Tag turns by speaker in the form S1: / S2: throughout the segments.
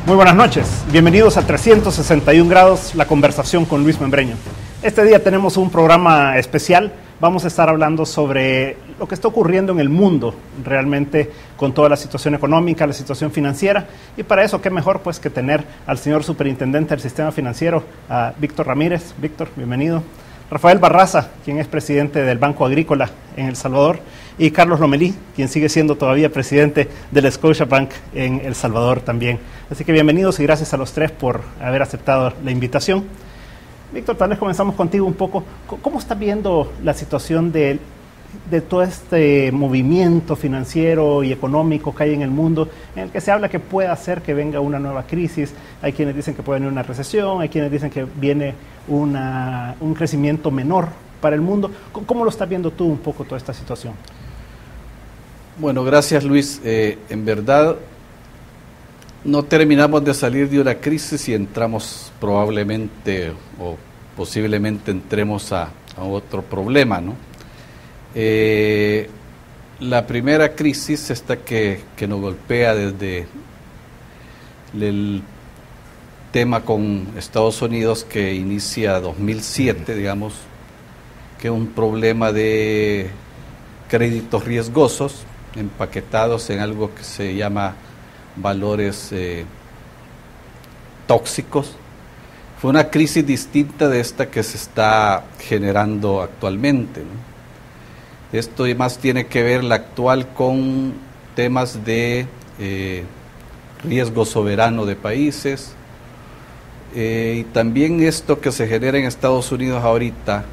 S1: Muy buenas noches, bienvenidos a 361 grados, la conversación con Luis Membreño. Este día tenemos un programa especial, vamos a estar hablando sobre lo que está ocurriendo en el mundo, realmente con toda la situación económica, la situación financiera, y para eso qué mejor pues que tener al señor superintendente del sistema financiero, a Víctor Ramírez. Víctor, bienvenido. Rafael Barraza, quien es presidente del Banco Agrícola en El Salvador, y Carlos Lomelí, quien sigue siendo todavía presidente del Scotiabank en El Salvador también. Así que bienvenidos y gracias a los tres por haber aceptado la invitación. Víctor, tal vez comenzamos contigo un poco. ¿Cómo estás viendo la situación de todo este movimiento financiero y económico que hay en el mundo, en el que se habla que puede hacer que venga una nueva crisis? Hay quienes dicen que puede venir una recesión, hay quienes dicen que viene un crecimiento menor para el mundo. ¿Cómo lo estás viendo tú un poco toda esta situación?
S2: Bueno, gracias Luis. En verdad, no terminamos de salir de una crisis y entramos probablemente o posiblemente entremos a otro problema, ¿no? La primera crisis, esta que nos golpea desde el tema con Estados Unidos, que inicia 2007, digamos, que es un problema de créditos riesgosos empaquetados en algo que se llama valores tóxicos. Fue una crisis distinta de esta que se está generando actualmente, ¿no? Esto más tiene que ver la actual con temas de riesgo soberano de países, y también esto que se genera en Estados Unidos ahorita,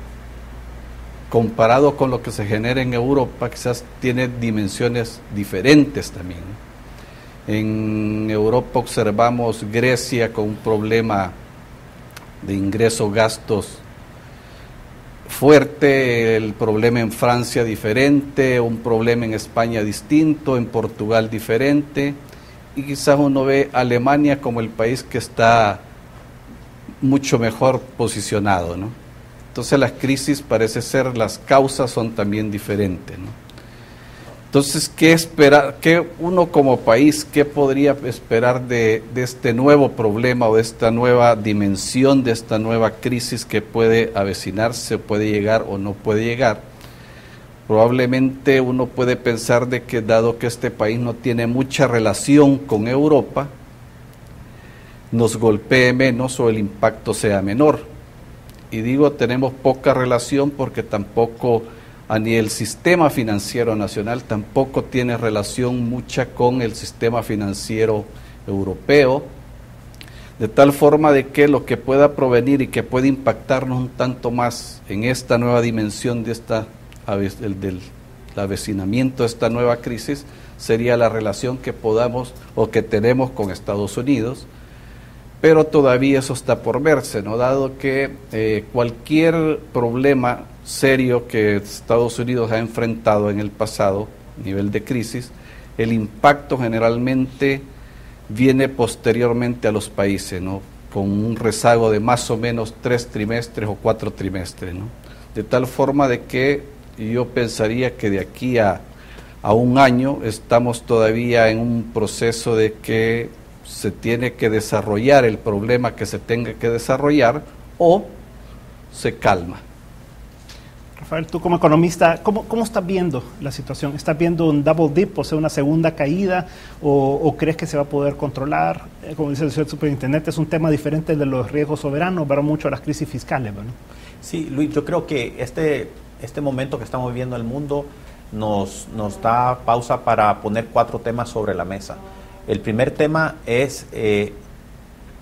S2: comparado con lo que se genera en Europa, quizás tiene dimensiones diferentes también. En Europa observamos Grecia con un problema de ingresos-gastos fuerte, el problema en Francia diferente, un problema en España distinto, en Portugal diferente, y quizás uno ve a Alemania como el país que está mucho mejor posicionado, ¿no? Entonces las crisis, parece ser, las causas son también diferentes, ¿no? Entonces, ¿qué esperar? ¿Qué uno como país, qué podría esperar de este nuevo problema o de esta nueva dimensión, de esta nueva crisis que puede avecinarse, puede llegar o no puede llegar? Probablemente uno puede pensar de que, dado que este país no tiene mucha relación con Europa, nos golpee menos o el impacto sea menor. Y digo, tenemos poca relación porque tampoco a nivel sistema financiero nacional tampoco tiene relación mucha con el sistema financiero europeo, de tal forma de que lo que pueda provenir y que puede impactarnos un tanto más en esta nueva dimensión de del avecinamiento de esta nueva crisis sería la relación que podamos o que tenemos con Estados Unidos, pero todavía eso está por verse, ¿no? Dado que cualquier problema serio que Estados Unidos ha enfrentado en el pasado, nivel de crisis, el impacto generalmente viene posteriormente a los países, ¿no? Con un rezago de más o menos 3 trimestres o 4 trimestres, ¿no? De tal forma de que yo pensaría que de aquí a un año estamos todavía en un proceso de que se tiene que desarrollar el problema que se tenga que desarrollar o se calma.
S1: Rafael, tú como economista, ¿cómo estás viendo la situación? ¿Estás viendo un double dip, o sea, una segunda caída, o crees que se va a poder controlar? Como dice el señor superintendente, es un tema diferente de los riesgos soberanos, pero mucho a las crisis fiscales, ¿no?
S3: Sí, Luis, yo creo que este momento que estamos viviendo en el mundo nos da pausa para poner 4 temas sobre la mesa. El primer tema es que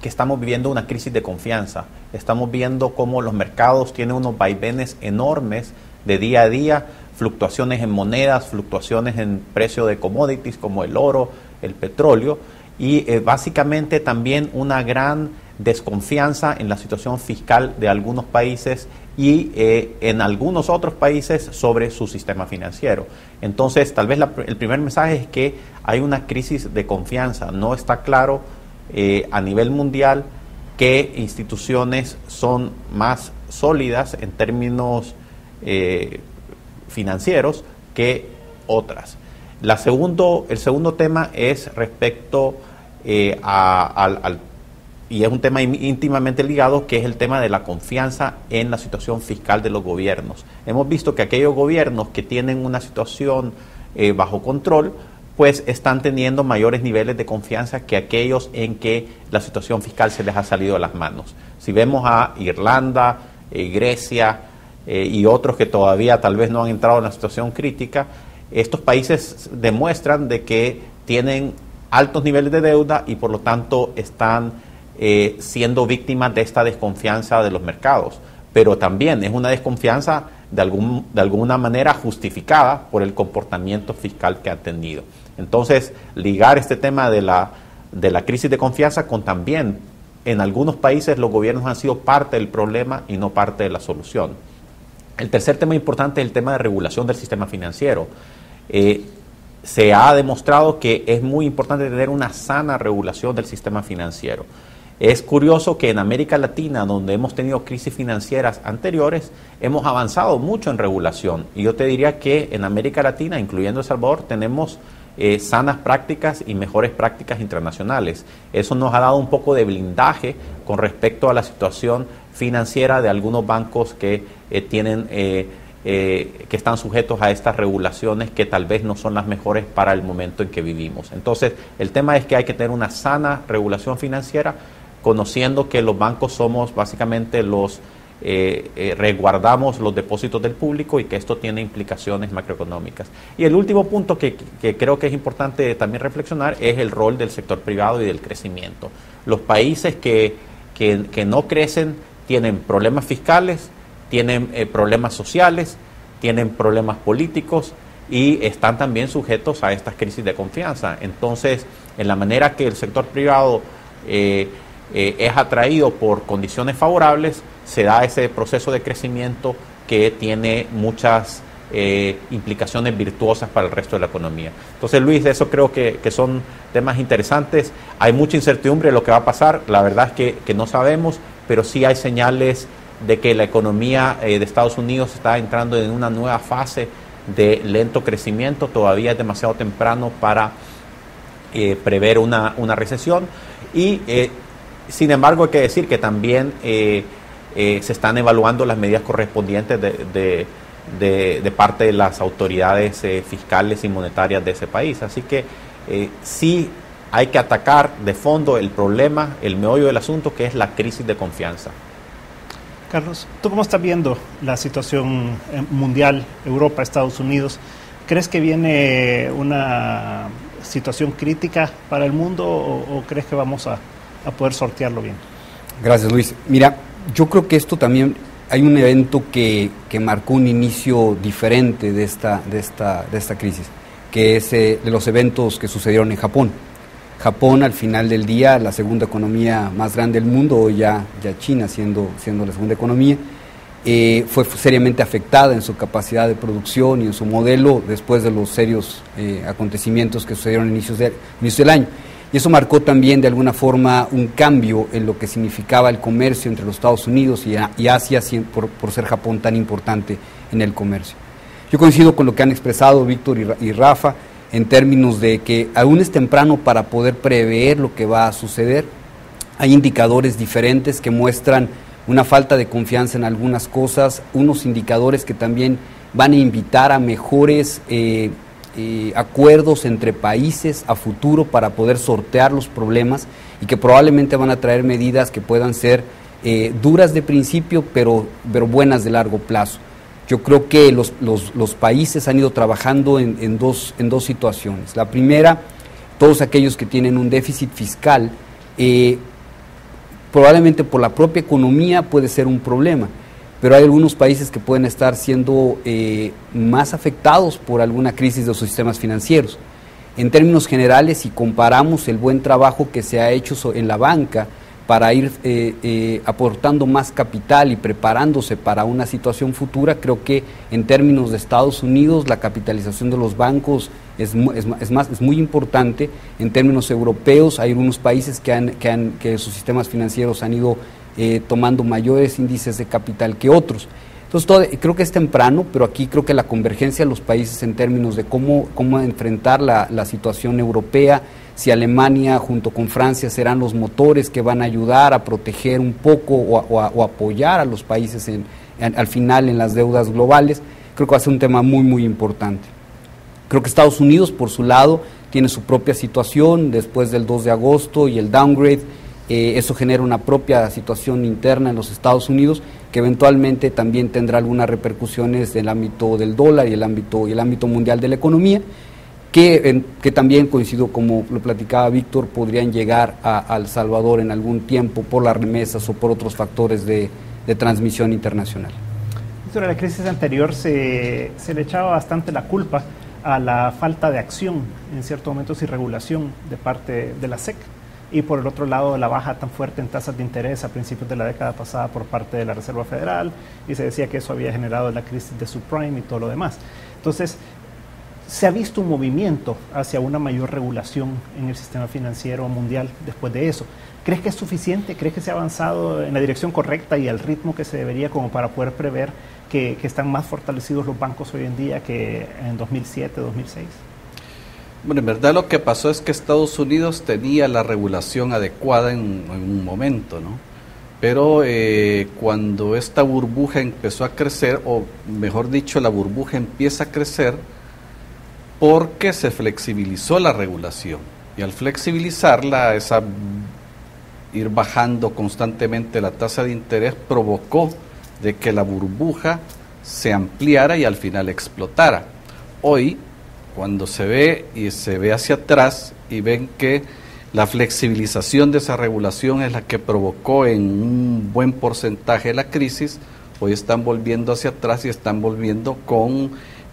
S3: estamos viviendo una crisis de confianza. Estamos viendo cómo los mercados tienen unos vaivenes enormes de día a día, fluctuaciones en monedas, fluctuaciones en precio de commodities como el oro, el petróleo, y básicamente también una gran desconfianza en la situación fiscal de algunos países y en algunos otros países sobre su sistema financiero. Entonces, tal vez el primer mensaje es que hay una crisis de confianza. No está claro a nivel mundial qué instituciones son más sólidas en términos financieros que otras. El segundo tema es respecto y es un tema íntimamente ligado, que es el tema de la confianza en la situación fiscal de los gobiernos. Hemos visto que aquellos gobiernos que tienen una situación bajo control, pues están teniendo mayores niveles de confianza que aquellos en que la situación fiscal se les ha salido de las manos. Si vemos a Irlanda, Grecia y otros que todavía tal vez no han entrado en la situación crítica, estos países demuestran de que tienen altos niveles de deuda y por lo tanto están siendo víctimas de esta desconfianza de los mercados. Pero también es una desconfianza de alguna manera justificada por el comportamiento fiscal que han tenido. Entonces, ligar este tema de la crisis de confianza con también, en algunos países los gobiernos han sido parte del problema y no parte de la solución. El tercer tema importante es el tema de regulación del sistema financiero. Se ha demostrado que es muy importante tener una sana regulación del sistema financiero. Es curioso que en América Latina, donde hemos tenido crisis financieras anteriores, hemos avanzado mucho en regulación. Y yo te diría que en América Latina, incluyendo El Salvador, tenemos sanas prácticas y mejores prácticas internacionales. Eso nos ha dado un poco de blindaje con respecto a la situación financiera de algunos bancos que que están sujetos a estas regulaciones que tal vez no son las mejores para el momento en que vivimos. Entonces, el tema es que hay que tener una sana regulación financiera, conociendo que los bancos somos básicamente resguardamos los depósitos del público y que esto tiene implicaciones macroeconómicas. Y el último punto que creo que es importante también reflexionar es el rol del sector privado y del crecimiento. Los países que no crecen tienen problemas fiscales, tienen problemas sociales, tienen problemas políticos y están también sujetos a estas crisis de confianza. Entonces, en la manera que el sector privado es atraído por condiciones favorables, se da ese proceso de crecimiento que tiene muchas implicaciones virtuosas para el resto de la economía. Entonces, Luis, eso creo que son temas interesantes. Hay mucha incertidumbre de lo que va a pasar. La verdad es que no sabemos, pero sí hay señales de que la economía de Estados Unidos está entrando en una nueva fase de lento crecimiento. Todavía es demasiado temprano para prever una recesión y sin embargo hay que decir que también se están evaluando las medidas correspondientes de parte de las autoridades fiscales y monetarias de ese país. Así que sí hay que atacar de fondo el problema, el meollo del asunto, que es la crisis de confianza.
S1: Carlos, ¿tú cómo estás viendo la situación mundial, Europa, Estados Unidos? ¿Crees que viene una situación crítica para el mundo o crees que vamos a poder sortearlo bien?
S4: Gracias, Luis. Mira, yo creo que esto también hay un evento que marcó un inicio diferente de esta crisis, que es de los eventos que sucedieron en Japón. Japón, al final del día, la segunda economía más grande del mundo, hoy ya China siendo la segunda economía, fue seriamente afectada en su capacidad de producción y en su modelo después de los serios acontecimientos que sucedieron a inicios del año. Y eso marcó también de alguna forma un cambio en lo que significaba el comercio entre los Estados Unidos y Asia por ser Japón tan importante en el comercio. Yo coincido con lo que han expresado Víctor y Rafa en términos de que aún es temprano para poder prever lo que va a suceder. Hay indicadores diferentes que muestran una falta de confianza en algunas cosas, unos indicadores que también van a invitar a mejores acuerdos entre países a futuro para poder sortear los problemas y que probablemente van a traer medidas que puedan ser duras de principio, pero buenas de largo plazo. Yo creo que los países han ido trabajando en dos situaciones. La primera, todos aquellos que tienen un déficit fiscal, probablemente por la propia economía puede ser un problema, pero hay algunos países que pueden estar siendo más afectados por alguna crisis de sus sistemas financieros. En términos generales, si comparamos el buen trabajo que se ha hecho en la banca para ir aportando más capital y preparándose para una situación futura, creo que en términos de Estados Unidos la capitalización de los bancos es muy importante. En términos europeos hay algunos países que sus sistemas financieros han ido tomando mayores índices de capital que otros. Entonces, creo que es temprano, pero aquí creo que la convergencia de los países en términos de cómo enfrentar la situación europea, si Alemania junto con Francia serán los motores que van a ayudar a proteger un poco o apoyar a los países al final en las deudas globales, creo que va a ser un tema muy, muy importante. Creo que Estados Unidos, por su lado, tiene su propia situación después del 2 de agosto y el downgrade. Eso genera una propia situación interna en los Estados Unidos que eventualmente también tendrá algunas repercusiones en el ámbito del dólar y el ámbito mundial de la economía, que también, coincido como lo platicaba Víctor, podrían llegar a El Salvador en algún tiempo por las remesas o por otros factores de transmisión internacional.
S1: Sobre la crisis anterior se le echaba bastante la culpa a la falta de acción en ciertos momentos y regulación de parte de la SEC, y por el otro lado la baja tan fuerte en tasas de interés a principios de la década pasada por parte de la Reserva Federal, y se decía que eso había generado la crisis de subprime y todo lo demás. Entonces, se ha visto un movimiento hacia una mayor regulación en el sistema financiero mundial después de eso. ¿Crees que es suficiente? ¿Crees que se ha avanzado en la dirección correcta y al ritmo que se debería como para poder prever que están más fortalecidos los bancos hoy en día que en 2007, 2006?
S2: Bueno, en verdad lo que pasó es que Estados Unidos tenía la regulación adecuada en un momento, ¿no? Pero cuando esta burbuja empezó a crecer, o mejor dicho, la burbuja empieza a crecer porque se flexibilizó la regulación. Y al flexibilizarla, ir bajando constantemente la tasa de interés provocó de que la burbuja se ampliara y al final explotara. Hoy, cuando se ve hacia atrás y ven que la flexibilización de esa regulación es la que provocó en un buen porcentaje la crisis, hoy están volviendo hacia atrás y están volviendo con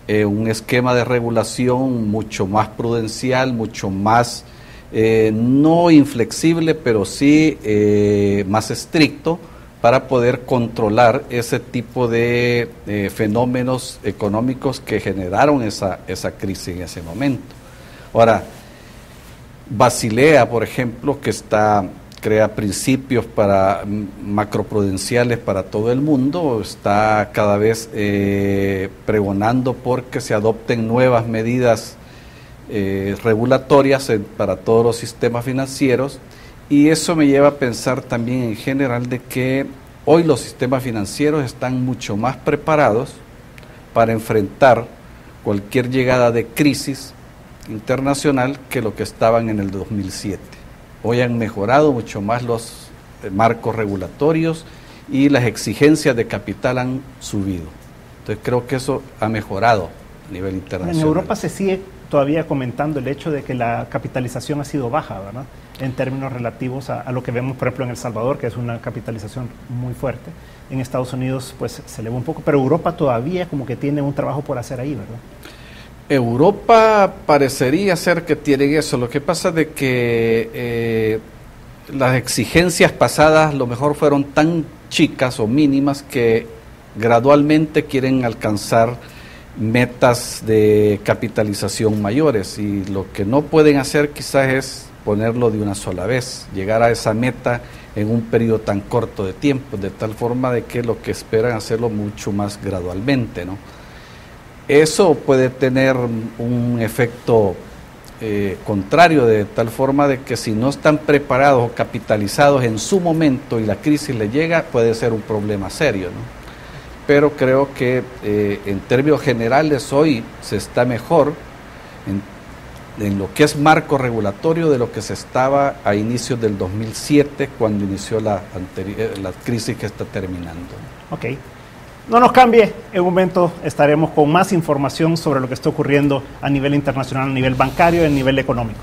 S2: un esquema de regulación mucho más prudencial, mucho más, no inflexible, pero sí más estricto, para poder controlar ese tipo de fenómenos económicos que generaron esa crisis en ese momento. Ahora, Basilea, por ejemplo, que crea principios macroprudenciales para todo el mundo, está cada vez pregonando porque se adopten nuevas medidas regulatorias para todos los sistemas financieros. Y eso me lleva a pensar también en general de que hoy los sistemas financieros están mucho más preparados para enfrentar cualquier llegada de crisis internacional que lo que estaban en el 2007. Hoy han mejorado mucho más los marcos regulatorios y las exigencias de capital han subido. Entonces creo que eso ha mejorado a nivel internacional.
S1: En Europa se sigue todavía comentando el hecho de que la capitalización ha sido baja, ¿verdad?, en términos relativos a lo que vemos, por ejemplo, en El Salvador, que es una capitalización muy fuerte. En Estados Unidos, pues, se elevó un poco, pero Europa todavía como que tiene un trabajo por hacer ahí, ¿verdad?
S2: Europa parecería ser que tiene eso. Lo que pasa es de que las exigencias pasadas a lo mejor fueron tan chicas o mínimas que gradualmente quieren alcanzar metas de capitalización mayores, y lo que no pueden hacer quizás es ponerlo de una sola vez, llegar a esa meta en un periodo tan corto de tiempo, de tal forma de que lo que esperan hacerlo mucho más gradualmente, ¿no? Eso puede tener un efecto contrario, de tal forma de que si no están preparados o capitalizados en su momento y la crisis les llega, puede ser un problema serio, ¿no? Pero creo que en términos generales hoy se está mejor en lo que es marco regulatorio de lo que se estaba a inicios del 2007, cuando inició la crisis que está terminando.
S1: Ok. No nos cambie, en un momento estaremos con más información sobre lo que está ocurriendo a nivel internacional, a nivel bancario y a nivel económico.